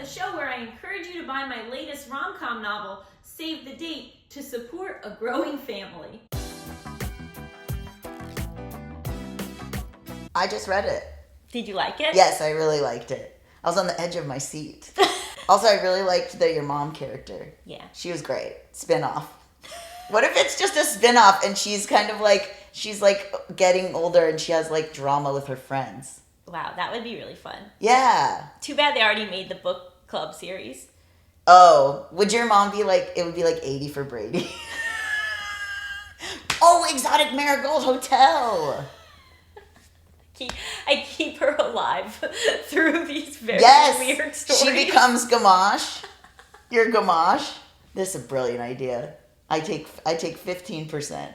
show where I encourage you to buy my latest rom-com novel, Save the Date, to support a growing family. I just read it. Did you like it? Yes, I really liked it. I was on the edge of my seat. Also, I really liked your mom character. Yeah. She was great. Spin-off. What if it's just a spin-off and she's kind of like, she's like getting older and she has like drama with her friends? Wow, that would be really fun. Yeah. Too bad they already made the book club series. Oh, would your mom be like, it would be like 80 for Brady? Oh, Exotic Marigold Hotel. I keep her alive through these very weird stories. She becomes Gamache. You're Gamache. This is a brilliant idea. I take 15%.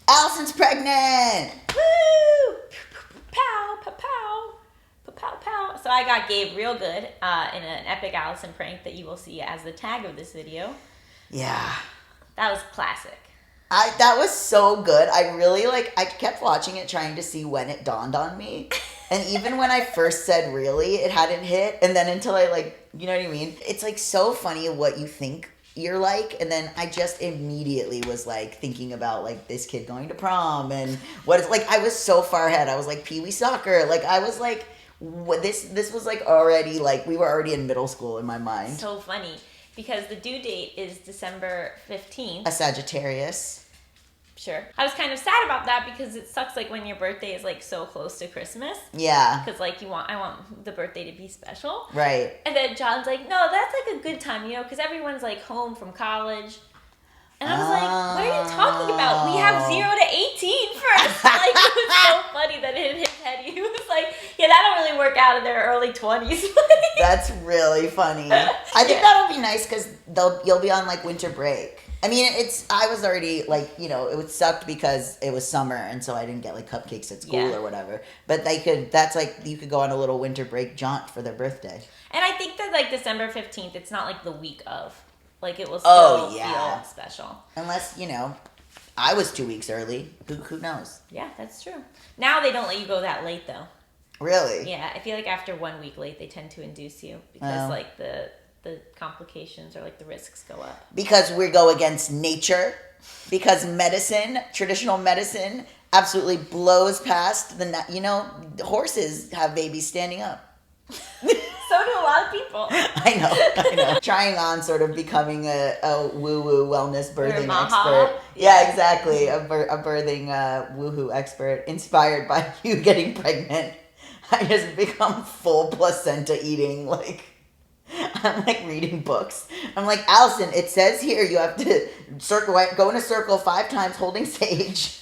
Allison's pregnant. Woo! Pow, pow, pow, pow, pow. So I got Gabe real good in an epic Allison prank that you will see as the tag of this video. Yeah. That was classic. That was so good. I really I kept watching it trying to see when it dawned on me. And even when I first said really, it hadn't hit. And then until I you know what I mean? It's so funny what you think you're like. And then I just immediately was thinking about this kid going to prom and what it's I was so far ahead. I was Pee-wee soccer. I was what this was already we were already in middle school in my mind. So funny. Because the due date is December 15th. A Sagittarius. Sure. I was kind of sad about that because it sucks when your birthday is so close to Christmas. Yeah. Because I want the birthday to be special. Right. And then John's no, that's a good time, because everyone's home from college. And I was what are you talking about? We have 0 to 18 first. It was so funny that it hit his head. He was yeah, that don't really work out in their early 20s. That's really funny. I think that'll be nice because you'll be on winter break. I mean, I was already it sucked because it was summer and so I didn't get cupcakes at school or whatever. But you could go on a little winter break jaunt for their birthday. And I think that December 15th, it's not the week of. It will still feel special. Unless, I was 2 weeks early. Who knows? Yeah, that's true. Now they don't let you go that late, though. Really? Yeah, I feel after 1 week late, they tend to induce you because, the complications or, the risks go up. Because we go against nature. Because traditional medicine, absolutely blows past horses have babies standing up. So do a lot of people. I know. Trying on sort of becoming a woo-woo wellness birthing Maha. expert. Yeah, exactly. A birthing woohoo expert inspired by you getting pregnant. I just become full placenta eating. I'm reading books. I'm Allison, it says here you have to go in a circle 5 times holding sage.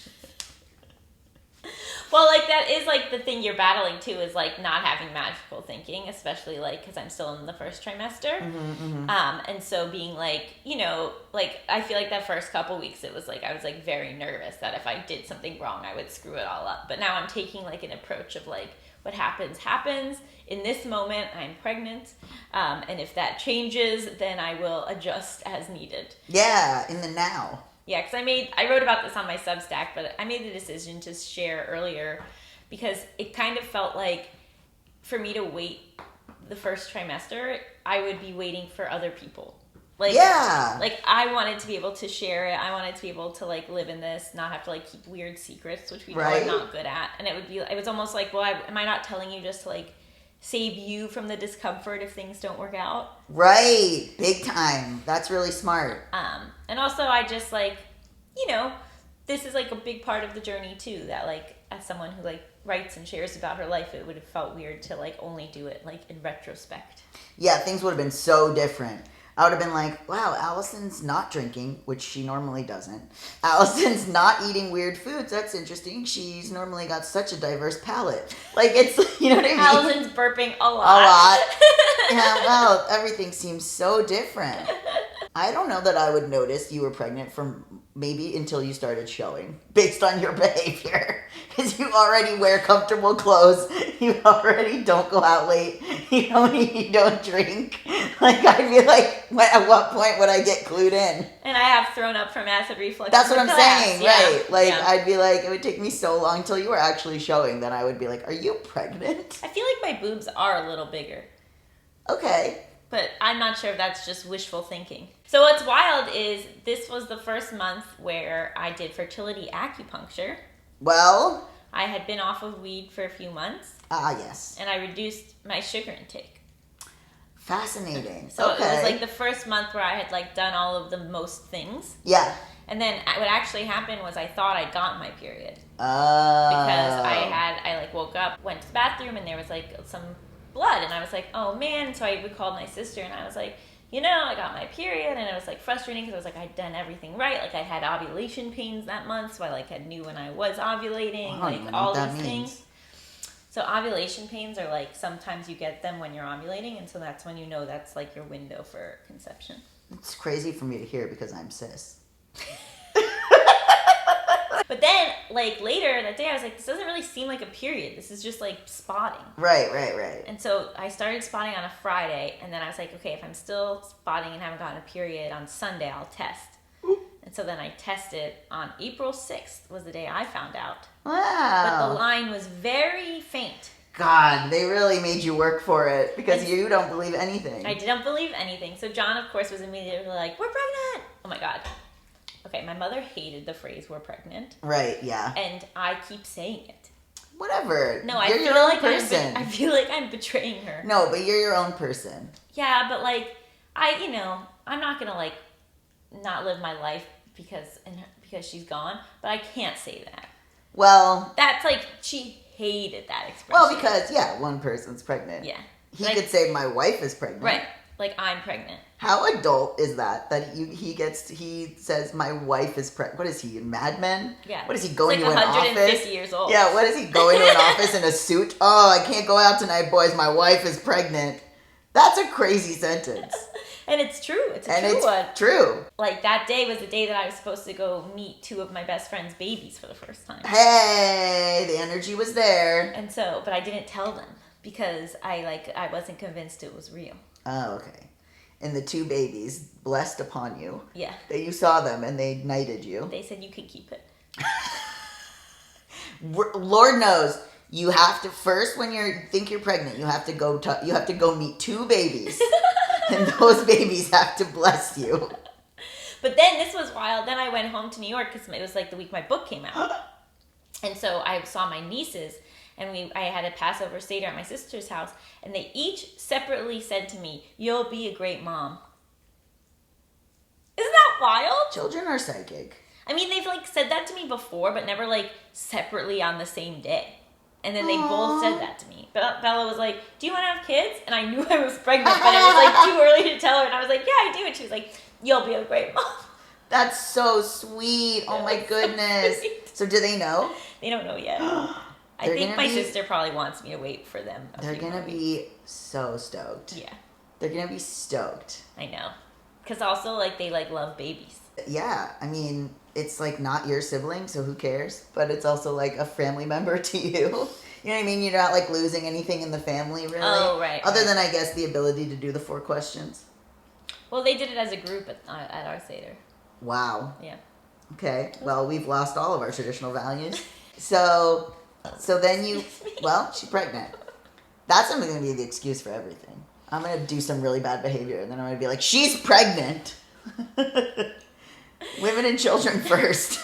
Well, that is, the thing you're battling, too, is, not having magical thinking, especially, because I'm still in the first trimester. Mm-hmm. And so being, I feel that first couple weeks, it was, I was, very nervous that if I did something wrong, I would screw it all up. But now I'm taking, an approach of, what happens, happens. In this moment, I'm pregnant. And if that changes, then I will adjust as needed. Yeah, in the now. Yeah, because I wrote about this on my Substack, but I made the decision to share earlier because it kind of felt for me to wait the first trimester, I would be waiting for other people. I wanted to be able to share it. I wanted to be able to live in this, not have to keep weird secrets, which we are not good at. And it was almost am I not telling you just to save you from the discomfort if things don't work out? Right. Big time. That's really smart. And also I just this is a big part of the journey too, that as someone who writes and shares about her life, it would have felt weird to only do it in retrospect. Yeah, things would have been so different. I would have been wow, Allison's not drinking, which she normally doesn't. Allison's not eating weird foods. That's interesting. She's normally got such a diverse palate. It's, you know what I mean? Allison's burping a lot. A lot. Yeah, well, everything seems so different. I don't know that I would notice you were pregnant from maybe until you started showing, based on your behavior. Because you already wear comfortable clothes. You already don't go out late. You don't eat, you don't drink. I'd be at what point would I get clued in? And I have thrown up from acid reflux. That's what I'm saying, yeah. right? Yeah. I'd be it would take me so long until you were actually showing. Then I would be are you pregnant? I feel my boobs are a little bigger. Okay. But I'm not sure if that's just wishful thinking. So what's wild is this was the first month where I did fertility acupuncture. Well, I had been off of weed for a few months. Yes. And I reduced my sugar intake. Fascinating. So okay. it was like the first month where I had like done all of the most things. Yeah. And then what actually happened was I thought I'd gotten my period. Oh. Because I like woke up, went to the bathroom, and there was like some blood. And I was like, oh man. So I called my sister and I was like, I got my period. And it was like frustrating because I was like, I'd done everything right. Like I had ovulation pains that month. So I like knew when I was ovulating, like all these things. So ovulation pains are like sometimes you get them when you're ovulating. And so that's when you know that's like your window for conception. It's crazy for me to hear because I'm cis. But then, like, later that day, I was like, this doesn't really seem like a period. This is just, like, spotting. Right. And so I started spotting on a Friday, and then I was like, okay, if I'm still spotting and haven't gotten a period on Sunday, I'll test. And so then I tested on April 6th was the day I found out. Wow. But the line was very faint. God, they really made you work for it because you don't believe anything. I didn't believe anything. So John, of course, was immediately like, we're pregnant. Oh, my God. Okay, my mother hated the phrase "we're pregnant." Right, yeah. And I keep saying it. Whatever. No, you're your own person. I feel like I'm betraying her. No, but you're your own person. Yeah, but like I'm not gonna like not live my life because she's gone. But I can't say that. Well, that's like she hated that expression. Well, because one person's pregnant. Yeah, he could say my wife is pregnant. Right. Like I'm pregnant. How adult is that? That he says my wife is pregnant. What is he, in Mad Men? Yeah. What is he going like to an office? 150 years old. Yeah. What is he going to an office in a suit? Oh, I can't go out tonight, boys. My wife is pregnant. That's a crazy sentence. And it's true. It's a true one. True. Like that day was the day that I was supposed to go meet two of my best friend's babies for the first time. Hey, the energy was there. And so, but I didn't tell them because I wasn't convinced it was real. Oh, okay. And the two babies, blessed upon you. Yeah. That you saw them and they knighted you. They said you could keep it. Lord knows, you have to first when you think you're pregnant, you have to go meet two babies, and those babies have to bless you. But then this was wild. Then I went home to New York because it was like the week my book came out, and so I saw my nieces. And I had a Passover Seder at my sister's house, and they each separately said to me, "You'll be a great mom." Isn't that wild? Children are psychic. I mean, they've like said that to me before, but never like separately on the same day. And then they both said that to me. Bella was like, "Do you want to have kids?" And I knew I was pregnant, but it was like too early to tell her. And I was like, "Yeah, I do." And she was like, "You'll be a great mom." That's so sweet. Oh my goodness. So do they know? They don't know yet. I think my sister probably wants me to wait for them. They're going to be so stoked. Yeah. They're going to be stoked. I know. Because also, like, they, like, love babies. Yeah. I mean, it's, like, not your sibling, so who cares? But it's also, like, a family member to you. You know what I mean? You're not, like, losing anything in the family, really. Oh, right. Other than, I guess, the ability to do the 4 questions. Well, they did it as a group at our Seder. Wow. Yeah. Okay. Well, we've lost all of our traditional values. So then she's pregnant. That's going to be the excuse for everything. I'm going to do some really bad behavior, and then I'm going to be like, she's pregnant. Women and children first.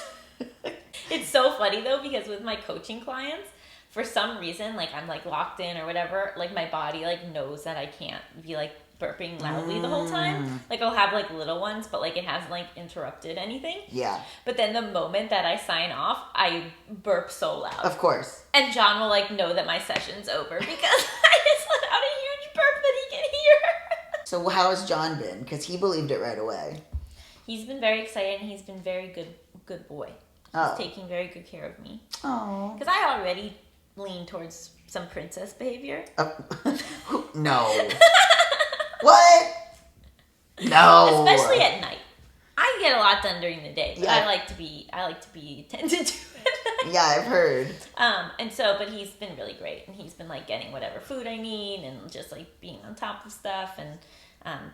It's so funny, though, because with my coaching clients, for some reason, like, I'm, like, locked in or whatever, like, my body, like, knows that I can't be, like, burping loudly the whole time. Like, I'll have, like, little ones, but, like, it hasn't, like, interrupted anything. Yeah. But then the moment that I sign off, I burp so loud. Of course. And John will, like, know that my session's over because I just let out a huge burp that he can hear. So how has John been? Because he believed it right away. He's been very excited, and he's been very good boy. He's taking very good care of me. Oh. Because I already lean towards some princess behavior. No. What? No. Especially at night. I get a lot done during the day, but yeah. I like to be attended to at night. Yeah, I've heard. But he's been really great, and he's been like getting whatever food I need, and just like being on top of stuff, and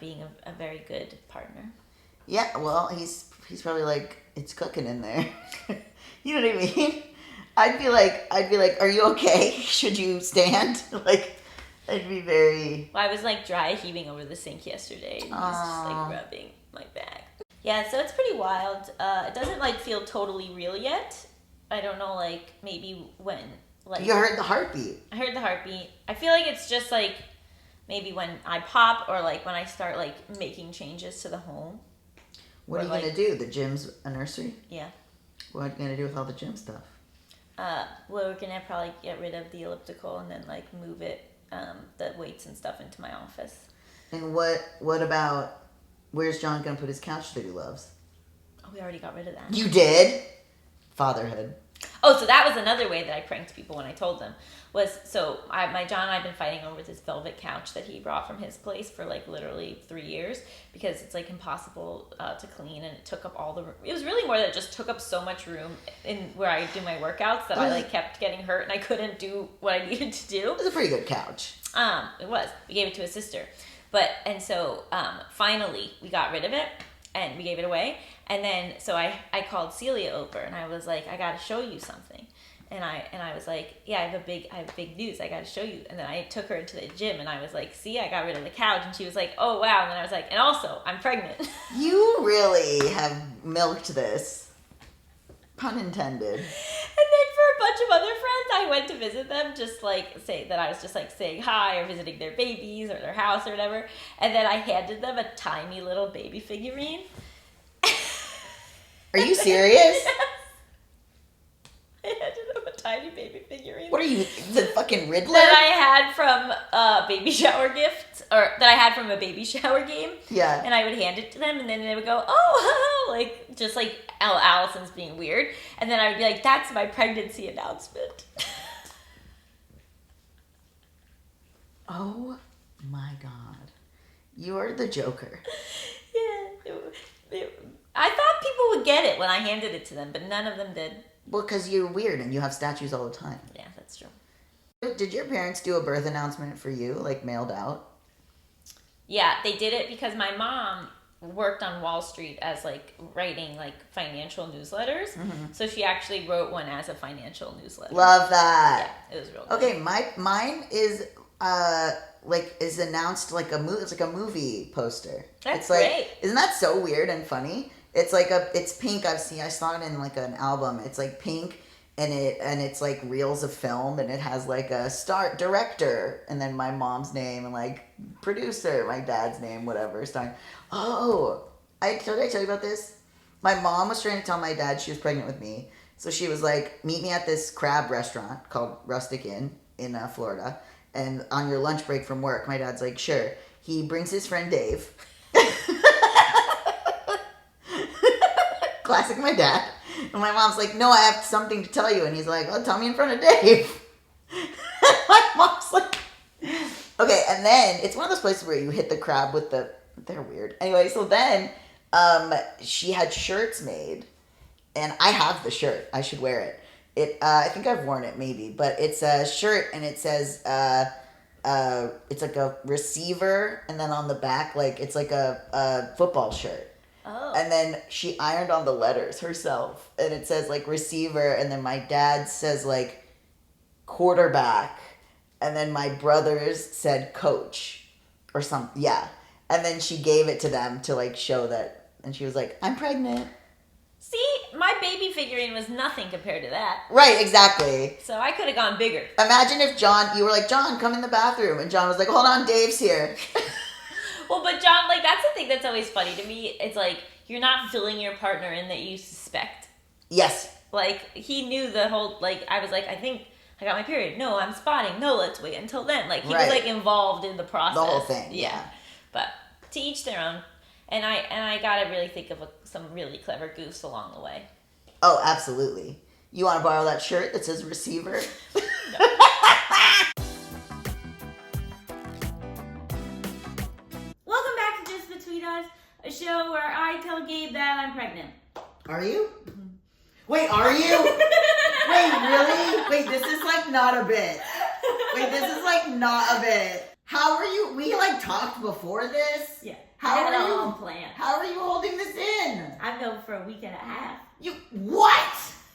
being a very good partner. Yeah, well, he's probably like, it's cooking in there. You know what I mean? I'd be like, are you okay? Should you stand? Like. I'd be very... Well, I was like dry heaving over the sink yesterday. And he was just like rubbing my back. Yeah, so it's pretty wild. It doesn't like feel totally real yet. I don't know, like maybe when. Like You heard the heartbeat. I heard the heartbeat. I feel like it's just like maybe when I pop or like when I start like making changes to the home. What are you going to do? The gym's a nursery? Yeah. What are you going to do with all the gym stuff? Well, we're going to probably get rid of the elliptical and then like move it, the weights and stuff into my office. And what about, where's John going to put his couch that he loves? Oh, we already got rid of that. You did? Fatherhood. Oh, so that was another way that I pranked people when I told them. Was so my John and I have been fighting over this velvet couch that he brought from his place for like literally 3 years because it's like impossible to clean and it took up all the room. It was really more that it just took up so much room in where I do my workouts that I like kept getting hurt and I couldn't do what I needed to do. It was a pretty good couch. It was. We gave it to his sister, so finally we got rid of it and we gave it away. And then so I called Celia over and I was like, I got to show you something. And I was like, yeah, I have big news. I got to show you. And then I took her into the gym and I was like, see, I got rid of the couch. And she was like, oh, wow. And then I was like, and also, I'm pregnant. You really have milked this. Pun intended. And then for a bunch of other friends, I went to visit them, just like say that I was just like saying hi or visiting their babies or their house or whatever. And then I handed them a tiny little baby figurine. Are you serious? Yes. I handed them a tiny baby figurine. What are you, the fucking Riddler? That I had from a baby shower gift, or that I had from a baby shower game. Yeah. And I would hand it to them, and then they would go, oh, like, just like, oh, Allison's being weird. And then I would be like, that's my pregnancy announcement. Oh my God. You are the Joker. Yeah. I thought people would get it when I handed it to them, but none of them did. Well, because you're weird and you have statues all the time. Yeah, that's true. Did your parents do a birth announcement for you, like mailed out? Yeah, they did it because my mom worked on Wall Street as like writing like financial newsletters. Mm-hmm. So she actually wrote one as a financial newsletter. Love that. Yeah, it was real good. Okay, mine is is announced like a movie. It's like a movie poster. That's like, great. Isn't that so weird and funny? It's like it's pink. I saw it in like an album. It's like pink and it's like reels of film and it has like a director and then my mom's name and like producer, my dad's name, whatever. Starring. Oh, did I tell you about this? My mom was trying to tell my dad she was pregnant with me. So she was like, meet me at this crab restaurant called Rustic Inn in Florida. And on your lunch break from work, my dad's like, sure. He brings his friend Dave. Classic my dad. And my mom's like, no, I have something to tell you. And he's like, well, tell me in front of Dave. My mom's like, okay. And then it's one of those places where you hit the crab with they're weird. Anyway, so then she had shirts made. And I have the shirt. I should wear it. I think I've worn it maybe. But it's a shirt and it says, it's like a receiver. And then on the back, like it's like a football shirt. Oh. And then she ironed on the letters herself. And it says, like, receiver. And then my dad says, like, quarterback. And then my brothers said coach. Or something. Yeah. And then she gave it to them to, like, show that. And she was like, I'm pregnant. See? My baby figurine was nothing compared to that. Right, exactly. So I could have gone bigger. Imagine if you were like, John, come in the bathroom. And John was like, hold on, Dave's here. Well, but John, like, that's the thing that's always funny to me. It's like, you're not filling your partner in that you suspect. Yes. Like, he knew the whole, like, I was like, I think I got my period. No, I'm spotting. No, let's wait until then. Like, he was, like, involved in the process. The whole thing, yeah. But to each their own. And I gotta really think of some really clever goofs along the way. Oh, absolutely. You want to borrow that shirt that says receiver? No. A show where I tell Gabe that I'm pregnant. Are you? Mm-hmm. Wait, are you? Wait, really? Wait, this is like not a bit. Wait, this is like not a bit. How are you? We like talked before this? Yeah. How are you? Plan. How are you holding this in? I've known for a week and a half. You what?